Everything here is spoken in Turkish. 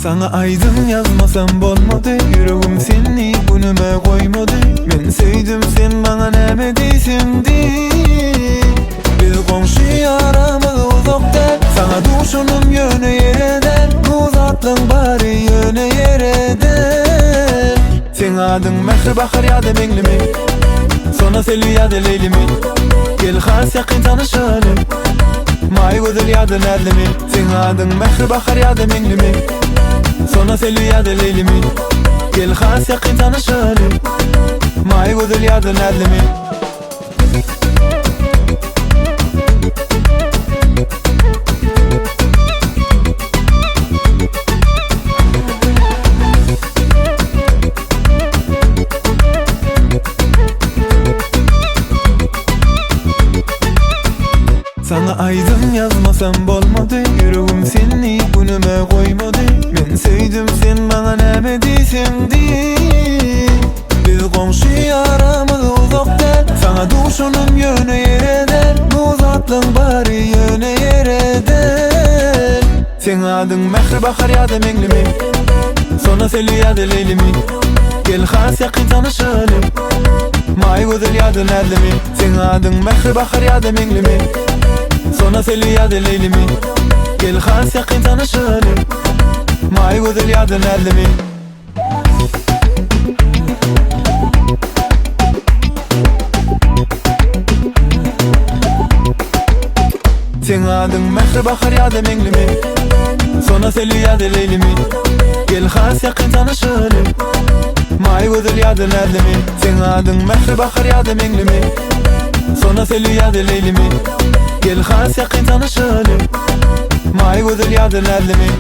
Sana aydın yazmasam bolmadı, yüreğim seni günüme koymadı. Men sevdim, sen bana näme diýsindi? Bir komşu yaramı uzakta, sana duşunum yöne yereden. Uzatlıň bari yöne yereden. Sen adın Mehri Bahar ýa-da Meňlimi, Sona Selvi ýa-da Leylimi. Gel has ýakyn tanışalım, Maý gözel ýa-da Nädlimi. Sen adın Mehri Bahar ýa-da Meňlimi, Sona Selvi ýa-da Leylimi. Gel has ýakyn tanışalım, Maý gözel ýa-da Nädlimi. Sana aydın yazmasam bolmadı, yüreğim seni günüme koymadı. Men sevdim, sen bana näme diýsindi? Biz komşu yaramız uzakta, sana duşunum yöne yereden. Uzatlyň bari yöne yereden. Sen adın Mehri Bahar ýa-da Meňlimi, Sona Selvi ýa-da Leylimi. Gel has ýakyn tanışalım, Maý gözel ýa-da Nädlimi. Sen adın Mehri Bahar ýa-da Meňlimi, Sona Selvi ýa-da Leylimi. Gel has ýakyn tanışalım, Maý gözel ýa-da Nädlimi. Sen adın Mehri Bahar ýa-da Meňlimi, Sona Selvi ýa-da Leylimi. Gel has ýakyn tanışalım, Maý gözel ýa-da Nädlimi. Sen adın Mehri Bahar ýa-da Meňlimi, Sona Selvi ýa-da Leylimi. Gel has ýakyn tanışalım, Maý gözel ýa-da Nädlimi.